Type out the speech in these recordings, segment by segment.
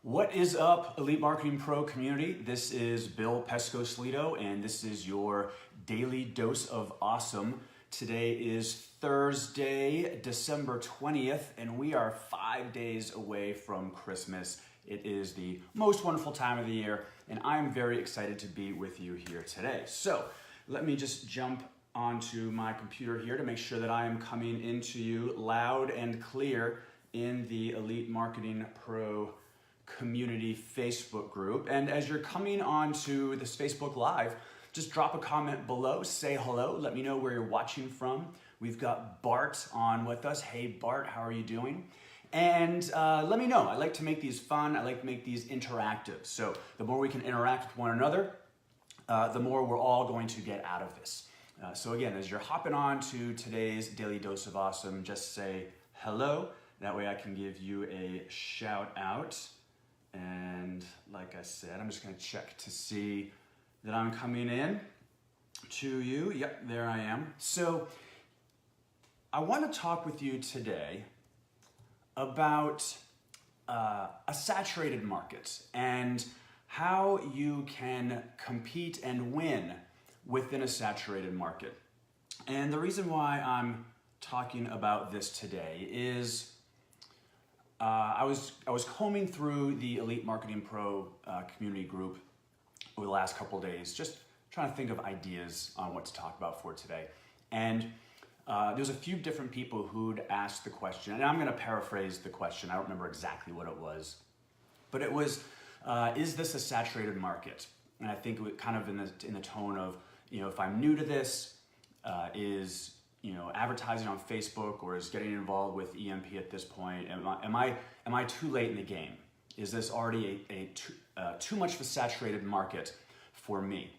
What is up, Elite Marketing Pro community? This is Bill Pescosolido, and this is your daily dose of awesome. Today is Thursday, December 20th, and we are 5 days away from Christmas. It is the most wonderful time of the year, and I'm very excited to be with you here today. So let me just jump onto my computer here to make sure that I am coming into you loud and clear in the Elite Marketing Pro community Facebook group. And as you're coming onto this Facebook Live, just drop a comment below, say hello, let me know where you're watching from. We've got Bart on with us. Hey Bart, how are you doing? And let me know. I like to make these fun. I like to make these interactive. So the more we can interact with one another, the more we're all going to get out of this. So again, as you're hopping on to today's Daily Dose of Awesome, just say hello. That way I can give you a shout out. And like I said, I'm just going to check to see that I'm coming in to you. Yep, there I am. So I want to talk with you today about a saturated market and how you can compete and win within a saturated market. And the reason why I'm talking about this today is I was combing through the Elite Marketing Pro community group over the last couple of days, just trying to think of ideas on what to talk about for today. And there's a few different people who'd asked the question, and I'm going to paraphrase the question. I don't remember exactly what it was, but it was, is this a saturated market? And I think it was kind of in the tone of, if I'm new to this, is advertising on Facebook or is getting involved with EMP at this point? Am I too late in the game? Is this already too much of a saturated market for me?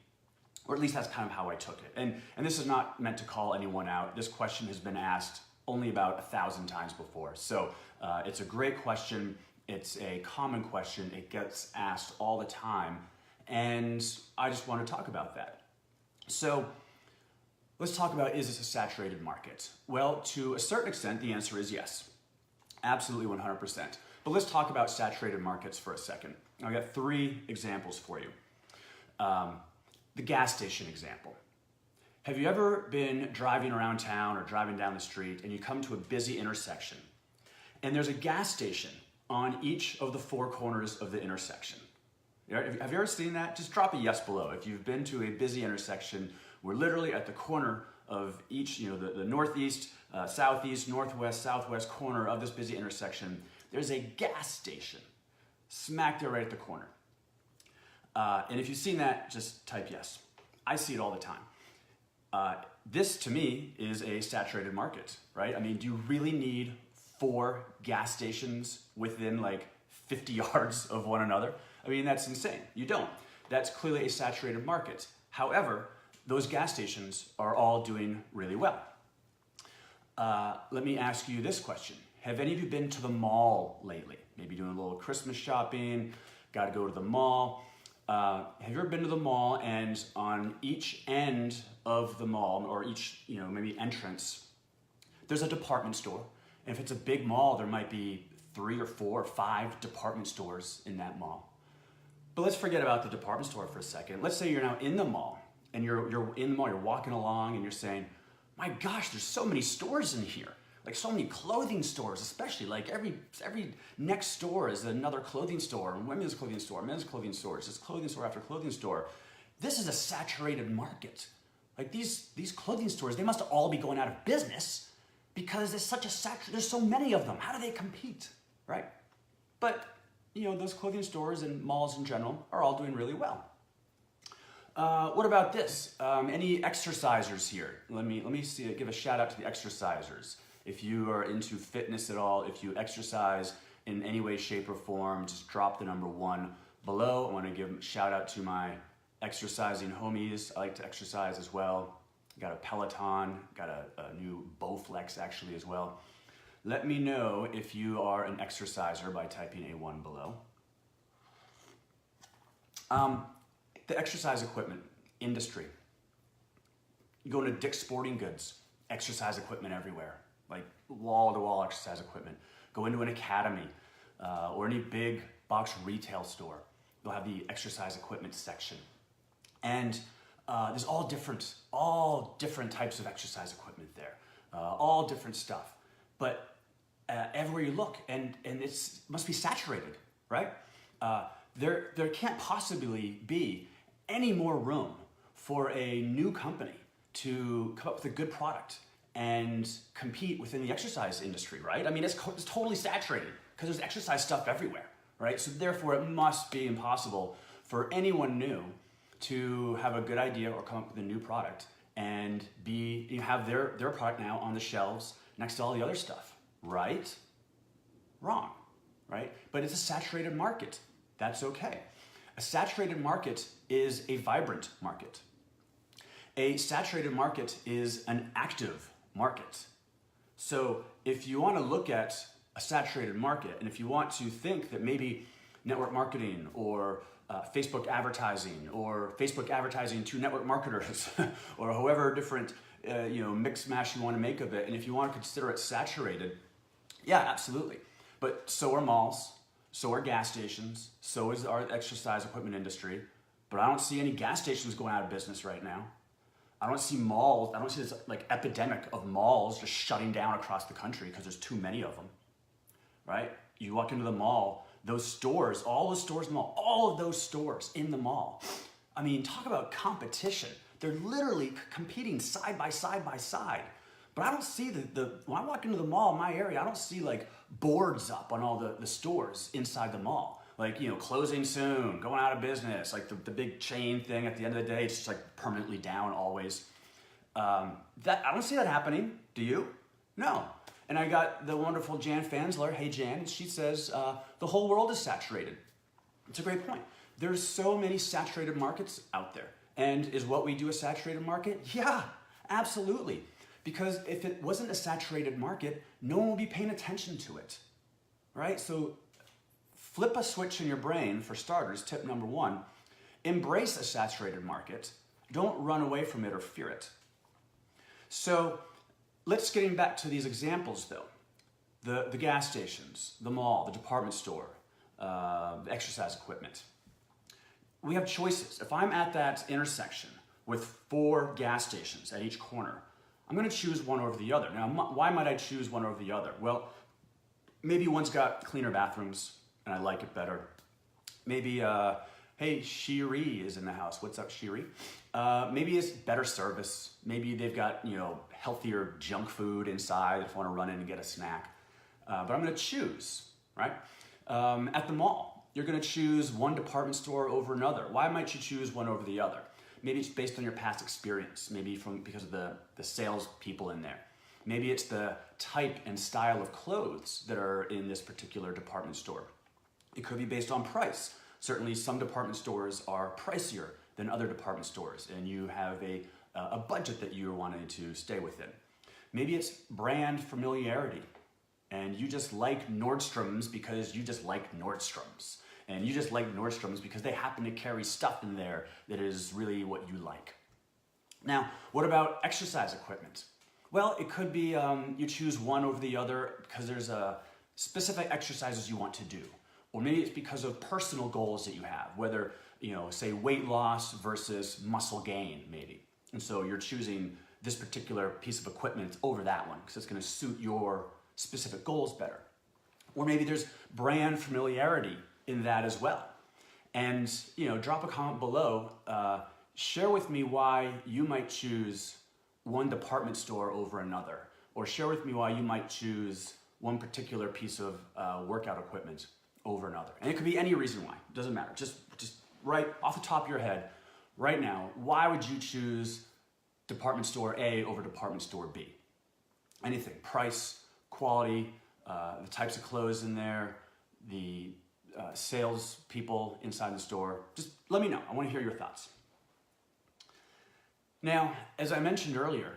Or at least that's kind of how I took it. And this is not meant to call anyone out. This question has been asked only about 1,000 times before. So it's a great question. It's a common question. It gets asked all the time. And I just want to talk about that. So let's talk about, is this a saturated market? Well, to a certain extent, the answer is yes. Absolutely 100%. But let's talk about saturated markets for a second. I've got 3 examples for you. The gas station example. Have you ever been driving around town or driving down the street and you come to a busy intersection and there's a gas station on each of the 4 corners of the intersection? Have you ever seen that? Just drop a yes below. If you've been to a busy intersection, we're literally at the corner of each, the northeast, southeast, northwest, southwest corner of this busy intersection. There's a gas station smack there right at the corner. And if you've seen that, just type yes. I see it all the time. This, to me, is a saturated market, right? I mean, do you really need 4 gas stations within like 50 yards of one another? I mean, that's insane. You don't. That's clearly a saturated market. However, those gas stations are all doing really well. Let me ask you this question. Have any of you been to the mall lately? Maybe doing a little Christmas shopping, got to go to the mall. Have you ever been to the mall and on each end of the mall, or each, maybe entrance, there's a department store. And if it's a big mall, there might be 3 or 4 or 5 department stores in that mall. But let's forget about the department store for a second. Let's say you're now in the mall. And you're in the mall, you're walking along and you're saying, my gosh, there's so many stores in here. Like so many clothing stores, especially like every next store is another clothing store, women's clothing store, men's clothing store, it's just clothing store after clothing store. This is a saturated market. Like these clothing stores, they must all be going out of business because there's there's so many of them. How do they compete, right? But those clothing stores and malls in general are all doing really well. What about this? Any exercisers here? Let me see. Give a shout out to the exercisers. If you are into fitness at all, if you exercise in any way, shape, or form, just drop the number 1 below. I want to give a shout out to my exercising homies. I like to exercise as well. Got a Peloton, got a new Bowflex actually as well. Let me know if you are an exerciser by typing a 1 below. The exercise equipment industry. You go into Dick's Sporting Goods, exercise equipment everywhere, like wall-to-wall exercise equipment. Go into an academy or any big box retail store. You'll have the exercise equipment section. And there's all different types of exercise equipment there, all different stuff. But everywhere you look, and it must be saturated, right? There can't possibly be any more room for a new company to come up with a good product and compete within the exercise industry, right? I mean, it's totally saturated because there's exercise stuff everywhere, right? So therefore, it must be impossible for anyone new to have a good idea or come up with a new product and have their product now on the shelves next to all the other stuff, right? Wrong, right? But it's a saturated market. That's okay. A saturated market is a vibrant market. A saturated market is an active market. So if you want to look at a saturated market, and if you want to think that maybe network marketing or Facebook advertising to network marketers or however different mix mash you want to make of it, and if you want to consider it saturated, yeah, absolutely. But so are malls, so are gas stations, so is our exercise equipment industry. But I don't see any gas stations going out of business right now. I don't see malls, I don't see this like epidemic of malls just shutting down across the country because there's too many of them, right? You walk into the mall, those stores, all the stores in the mall, all of those stores in the mall. I mean, talk about competition. They're literally competing side by side by side. But I don't see when I walk into the mall in my area, I don't see like boards up on all the stores inside the mall. Like, closing soon, going out of business, like the big chain thing at the end of the day, it's just like permanently down always. I don't see that happening. Do you? No. And I got the wonderful Jan Fansler. Hey, Jan. And she says, the whole world is saturated. It's a great point. There's so many saturated markets out there. And is what we do a saturated market? Yeah, absolutely. Because if it wasn't a saturated market, no one would be paying attention to it, right? So flip a switch in your brain, for starters, tip number one. Embrace a saturated market. Don't run away from it or fear it. So let's get back to these examples, though. The gas stations, the mall, the department store, the exercise equipment. We have choices. If I'm at that intersection with 4 gas stations at each corner, I'm going to choose one over the other. Now, why might I choose one over the other? Well, maybe one's got cleaner bathrooms, and I like it better. Maybe, hey, Shiri is in the house. What's up, Shiri? Maybe it's better service. Maybe they've got, healthier junk food inside if I want to run in and get a snack. But I'm going to choose, right? At the mall, you're going to choose one department store over another. Why might you choose one over the other? Maybe it's based on your past experience. Maybe because of the sales people in there. Maybe it's the type and style of clothes that are in this particular department store. It could be based on price. Certainly some department stores are pricier than other department stores, and you have a budget that you're wanting to stay within. Maybe it's brand familiarity, and you just like Nordstrom's because you just like Nordstrom's. And you just like Nordstrom's because they happen to carry stuff in there that is really what you like. Now, what about exercise equipment? Well, it could be you choose one over the other because there's specific exercises you want to do. Or maybe it's because of personal goals that you have, whether, say weight loss versus muscle gain, maybe. And so you're choosing this particular piece of equipment over that one because it's going to suit your specific goals better. Or maybe there's brand familiarity in that as well. And, drop a comment below. Share with me why you might choose one department store over another. Or share with me why you might choose one particular piece of workout equipment over another. And it could be any reason why. It doesn't matter. Just right off the top of your head, right now, why would you choose department store A over department store B? Anything. Price, quality, the types of clothes in there, the sales people inside the store. Just let me know. I want to hear your thoughts. Now, as I mentioned earlier,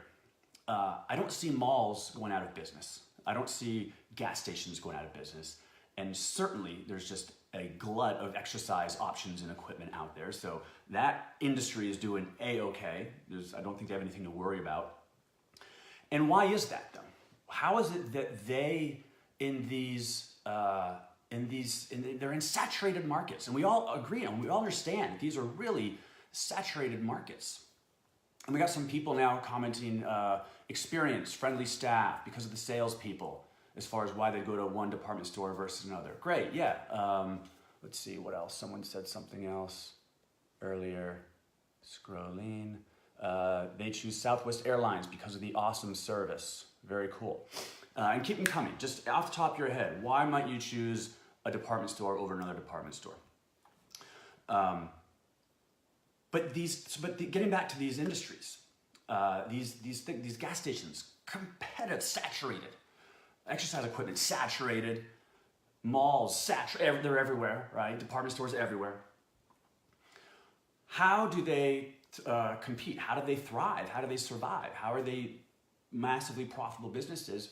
I don't see malls going out of business. I don't see gas stations going out of business. And certainly there's just a glut of exercise options and equipment out there. So that industry is doing A-okay. I don't think they have anything to worry about. And why is that though? How is it that they, in these they're in saturated markets, and we all agree and we all understand these are really saturated markets. And we got some people now commenting experience, friendly staff because of the salespeople, as far as why they go to one department store versus another. Great, yeah. Let's see what else. Someone said something else earlier. Scrolling. They choose Southwest Airlines because of the awesome service. Very cool. And keep them coming. Just off the top of your head, why might you choose a department store over another department store? Getting back to these industries, these gas stations, competitive, saturated. Exercise equipment, saturated. Malls, saturated. They're everywhere, right? Department stores everywhere. How do they compete? How do they thrive? How do they survive? How are they massively profitable businesses?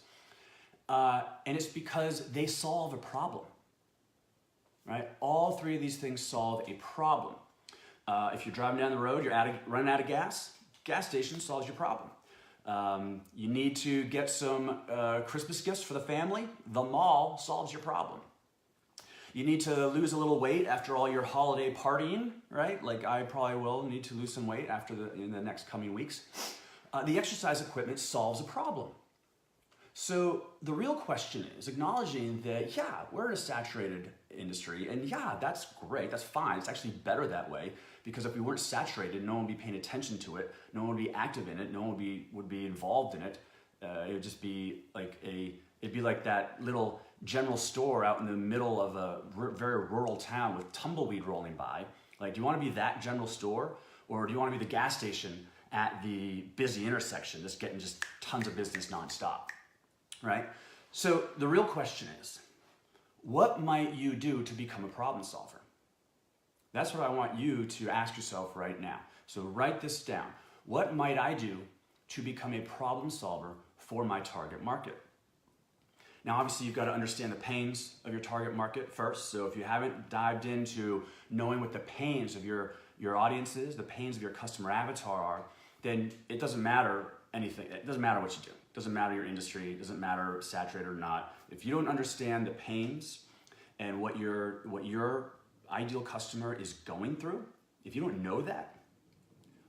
And it's because they solve a problem, right? All three of these things solve a problem. If you're driving down the road, you're running out of gas, gas station solves your problem. You need to get some Christmas gifts for the family, the mall solves your problem. You need to lose a little weight after all your holiday partying, right? Like I probably will need to lose some weight in the next coming weeks. The exercise equipment solves a problem. So the real question is acknowledging that, yeah, we're in a saturated industry, and yeah, that's great, that's fine. It's actually better that way, because if we weren't saturated, no one would be paying attention to it, no one would be active in it, no one would be involved in it. It would just be like it'd be like that little general store out in the middle of a very rural town with tumbleweed rolling by. Like, do you want to be that general store, or do you want to be the gas station at the busy intersection, just getting tons of business nonstop, right? So the real question is, what might you do to become a problem solver? That's what I want you to ask yourself right now. So write this down. What might I do to become a problem solver for my target market? Now, obviously, you've got to understand the pains of your target market first. So if you haven't dived into knowing what the pains of your audience is, the pains of your customer avatar are, then it doesn't matter anything. It doesn't matter what you do. It doesn't matter your industry. It doesn't matter saturated or not. If you don't understand the pains and what your ideal customer is going through, if you don't know that,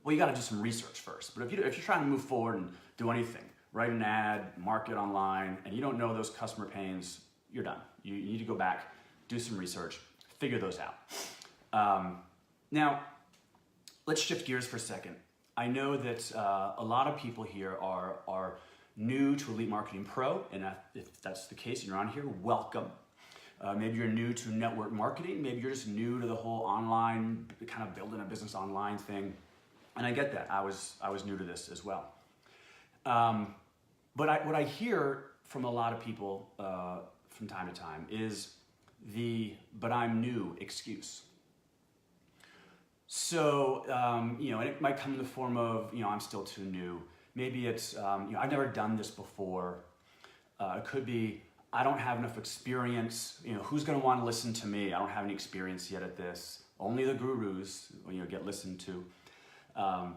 well, you got to do some research first. But if you're trying to move forward and do anything, write an ad, market online, and you don't know those customer pains, you're done. You need to go back, do some research, figure those out. Now, let's shift gears for a second. I know that a lot of people here are new to Elite Marketing Pro, and if that's the case and you're on here, welcome. Maybe you're new to network marketing. Maybe you're just new to the whole online, kind of building a business online thing. And I get that. I was new to this as well. But what I hear from a lot of people from time to time is "but I'm new" excuse. So, and it might come in the form of, I'm still too new. Maybe it's, I've never done this before. It could be, I don't have enough experience. Who's going to want to listen to me? I don't have any experience yet at this. Only the gurus, get listened to. I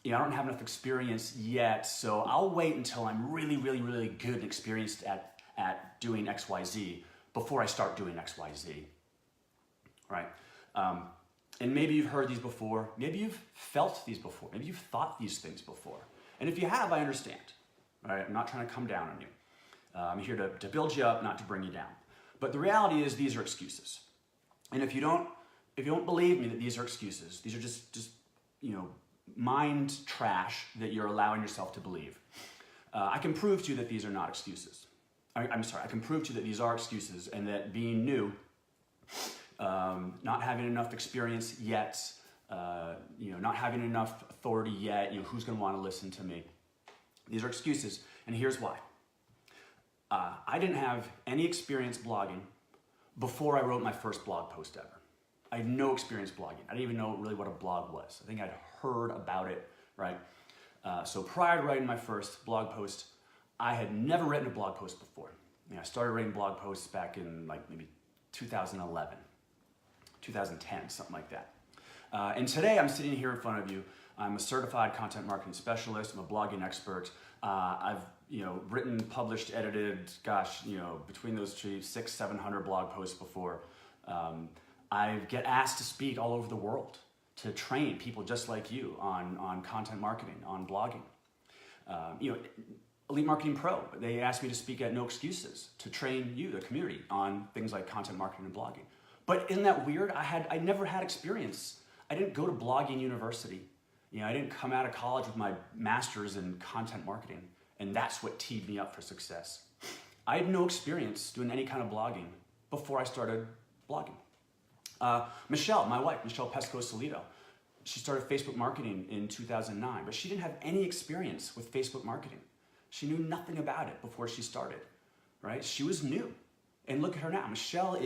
don't have enough experience yet, so I'll wait until I'm really, really, really good and experienced at doing X, Y, Z before I start doing X, Y, Z, right? And maybe you've heard these before. Maybe you've felt these before. Maybe you've thought these things before. And if you have, I understand, right? I'm not trying to come down on you. I'm here to build you up, not to bring you down. But the reality is these are excuses. And if you don't believe me that these are excuses, these are just mind trash that you're allowing yourself to believe. I can prove to you that these are not excuses. I can prove to you that these are excuses, and that being new, not having enough experience yet, not having enough authority yet, who's going to want to listen to me? These are excuses, and here's why. I didn't have any experience blogging before I wrote my first blog post ever. I had no experience blogging. I didn't even know really what a blog was. I think I'd heard about it, right? So prior to writing my first blog post, I had never written a blog post before. I started writing blog posts back in maybe 2011, 2010, something like that. And today I'm sitting here in front of you. I'm a certified content marketing specialist. I'm a blogging expert. I've written, published, edited, between those two, 600-700 blog posts before. I get asked to speak all over the world to train people just like you on content marketing, on blogging. Elite Marketing Pro, they asked me to speak at No Excuses to train you, the community, on things like content marketing and blogging. But isn't that weird? I never had experience. I didn't go to blogging university. I didn't come out of college with my master's in content marketing, and that's what teed me up for success. I had no experience doing any kind of blogging before I started blogging. Michelle, my wife, Michelle Pescosolido, she started Facebook marketing in 2009, but she didn't have any experience with Facebook marketing. She knew nothing about it before she started, right? She was new. And look at her now. Michelle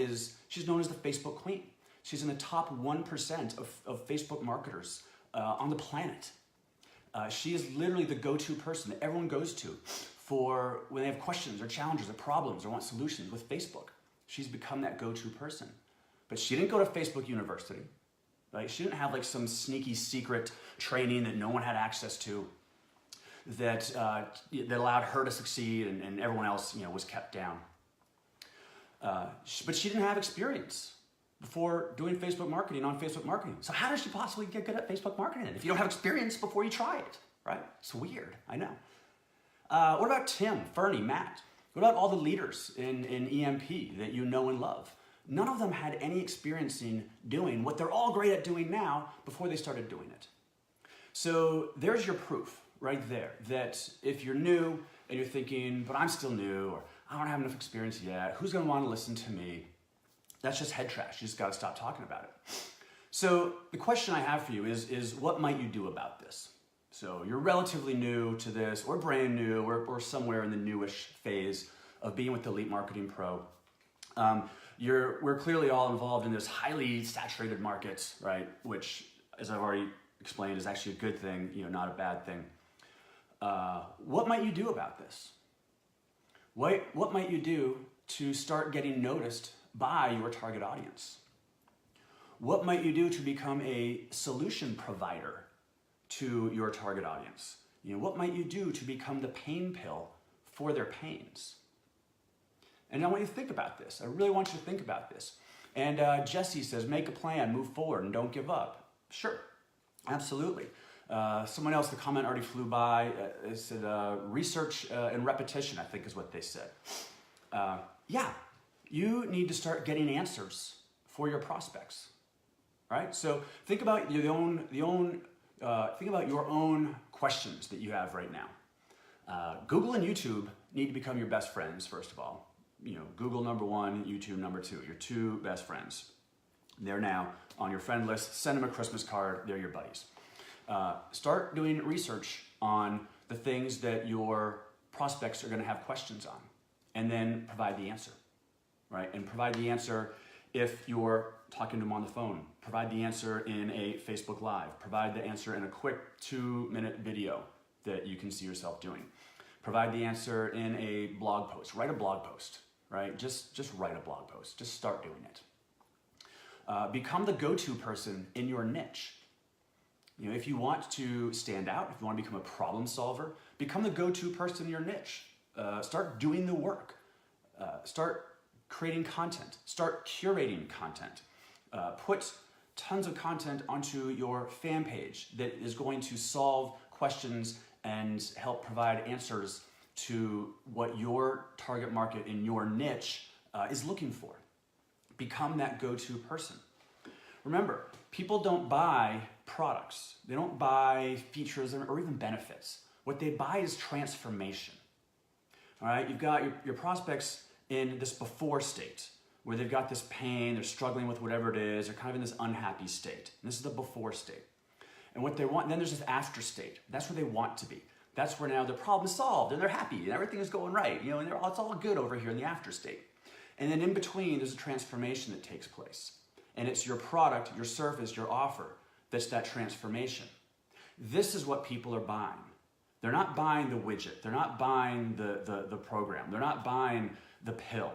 she's known as the Facebook queen. She's in the top 1% of Facebook marketers on the planet. She is literally the go-to person that everyone goes to for when they have questions or challenges or problems or want solutions with Facebook. She's become that go-to person. But she didn't go to Facebook University, right? She didn't have like some sneaky secret training that no one had access to that allowed her to succeed and everyone else was kept down. But she didn't have experience before doing Facebook marketing on Facebook marketing. So how does she possibly get good at Facebook marketing if you don't have experience before you try it, right? It's weird, I know. What about Tim, Fernie, Matt? What about all the leaders in EMP that you know and love? None of them had any experience in doing what they're all great at doing now before they started doing it. So there's your proof right there that if you're new and you're thinking, but I'm still new, or I don't have enough experience yet, who's gonna wanna listen to me? That's just head trash. You just gotta stop talking about it. So the question I have for you is what might you do about this? So you're relatively new to this, or brand new, or somewhere in the newish phase of being with Elite Marketing Pro. We're clearly all involved in this highly saturated market, right? Which, as I've already explained, is actually a good thing, not a bad thing. What might you do about this? What might you do to start getting noticed by your target audience? What might you do to become a solution provider to your target audience? What might you do to become the pain pill for their pains? And I want you to think about this. I really want you to think about this. And Jesse says, make a plan, move forward, and don't give up. Sure, absolutely. Someone else, the comment already flew by, it said research and repetition, I think is what they said. Yeah, you need to start getting answers for your prospects, right? So think about your own questions that you have right now. Google and YouTube need to become your best friends, first of all. Google number one, YouTube number two, your two best friends. They're now on your friend list. Send them a Christmas card. They're your buddies. Start doing research on the things that your prospects are going to have questions on, and then provide the answer, right? And provide the answer if you're talking to them on the phone. Provide the answer in a Facebook Live. Provide the answer in a quick 2-minute video that you can see yourself doing. Provide the answer in a blog post. Write a blog post, right? Just write a blog post. Just start doing it. Become the go-to person in your niche. If you want to stand out, if you want to become a problem solver, become the go-to person in your niche. Start doing the work. Start creating content. Start curating content. Put tons of content onto your fan page that is going to solve questions and help provide answers to what your target market in your niche is looking for. Become that go-to person. Remember, people don't buy products. They don't buy features or even benefits. What they buy is transformation. All right, you've got your prospects in this before state where they've got this pain, they're struggling with whatever it is, they're kind of in this unhappy state. And this is the before state. And what they want, then there's this after state. That's where they want to be. That's where now their problem's solved and they're happy and everything is going right, and it's all good over here in the after state. And then in between, there's a transformation that takes place. And it's your product, your service, your offer that's that transformation. This is what people are buying. They're not buying the widget. They're not buying the program. They're not buying the pill,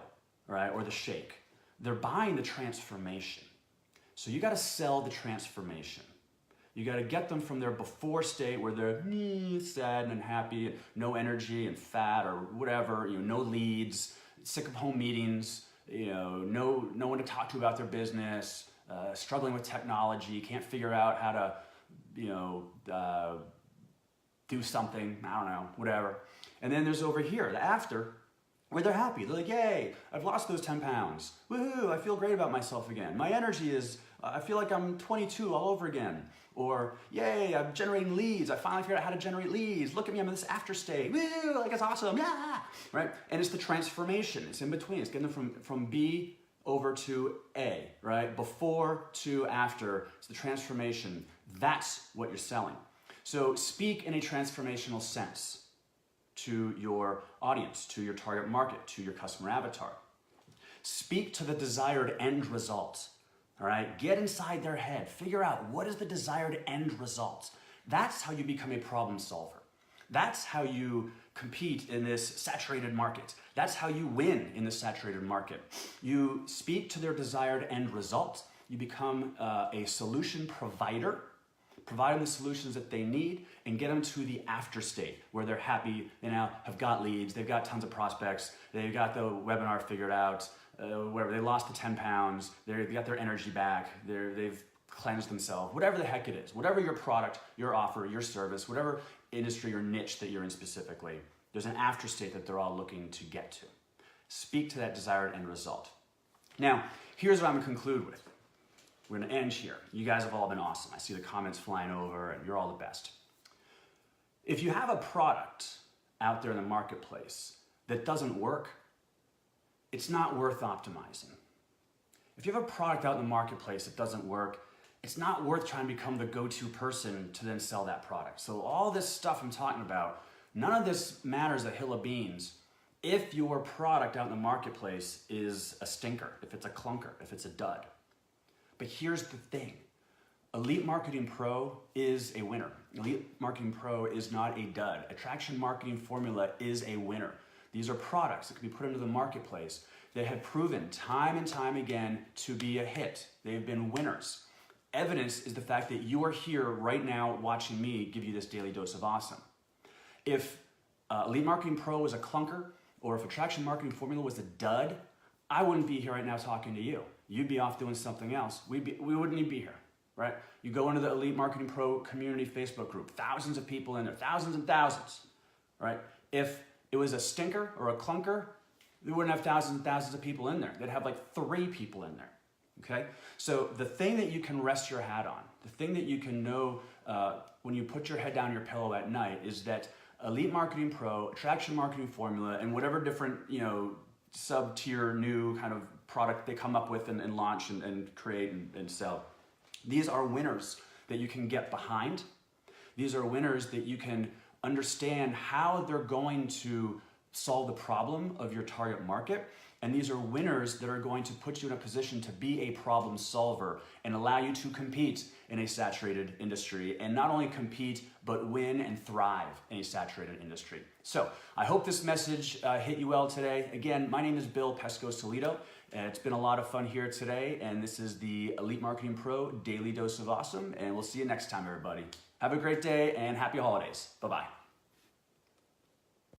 right, or the shake. They're buying the transformation. So you got to sell the transformation. You got to get them from their before state where they're sad and unhappy, and no energy and fat or whatever, no leads, sick of home meetings, no one to talk to about their business, struggling with technology, can't figure out how to, do something, I don't know, whatever. And then there's over here, the after, where they're happy. They're like, yay, I've lost those 10 pounds. Woohoo, I feel great about myself again. My energy is, I feel like I'm 22 all over again. Or, yay, I'm generating leads. I finally figured out how to generate leads. Look at me, I'm in this after state. Woo, like it's awesome, yeah, right? And it's the transformation. It's in between. It's getting them from B over to A, right? Before to after. It's the transformation. That's what you're selling. So speak in a transformational sense to your audience, to your target market, to your customer avatar. Speak to the desired end result. All right, get inside their head, figure out what is the desired end result. That's how you become a problem solver. That's how you compete in this saturated market. That's how you win in the saturated market. You speak to their desired end result. You become a solution provider, provide them the solutions that they need, and get them to the after state where they're happy, they now have got leads, they've got tons of prospects, they've got the webinar figured out, whatever, they lost the 10 pounds, they got their energy back, they've cleansed themselves, whatever the heck it is, whatever your product, your offer, your service, whatever industry or niche that you're in specifically, there's an after state that they're all looking to get to. Speak to that desired end result. Now, here's what I'm gonna conclude with. We're gonna end here. You guys have all been awesome. I see the comments flying over and you're all the best. If you have a product out there in the marketplace that doesn't work, it's not worth optimizing. If you have a product out in the marketplace that doesn't work, it's not worth trying to become the go-to person to then sell that product. So all this stuff I'm talking about, none of this matters a hill of beans if your product out in the marketplace is a stinker, if it's a clunker, if it's a dud. But here's the thing. Elite Marketing Pro is a winner. Elite Marketing Pro is not a dud. Attraction Marketing Formula is a winner. These are products that can be put into the marketplace that have proven time and time again to be a hit. They've been winners. Evidence is the fact that you are here right now watching me give you this daily dose of awesome. If Elite Marketing Pro was a clunker, or if Attraction Marketing Formula was a dud, I wouldn't be here right now talking to you. You'd be off doing something else. We wouldn't even be here, right? You go into the Elite Marketing Pro community Facebook group, thousands of people in there, thousands and thousands, right? If it was a stinker or a clunker, we wouldn't have thousands and thousands of people in there. They'd have like 3 people in there, okay? So the thing that you can rest your hat on, the thing that you can know when you put your head down your pillow at night is that Elite Marketing Pro, Attraction Marketing Formula, and whatever different, sub-tier new kind of product they come up with and launch and create and sell. These are winners that you can get behind. These are winners that you can understand how they're going to solve the problem of your target market. And these are winners that are going to put you in a position to be a problem solver and allow you to compete in a saturated industry, and not only compete, but win and thrive in a saturated industry. So I hope this message hit you well today. Again, my name is Bill Pescosolido. It's been a lot of fun here today, and this is the Elite Marketing Pro Daily Dose of Awesome, and we'll see you next time, everybody. Have a great day and happy holidays. Bye-bye.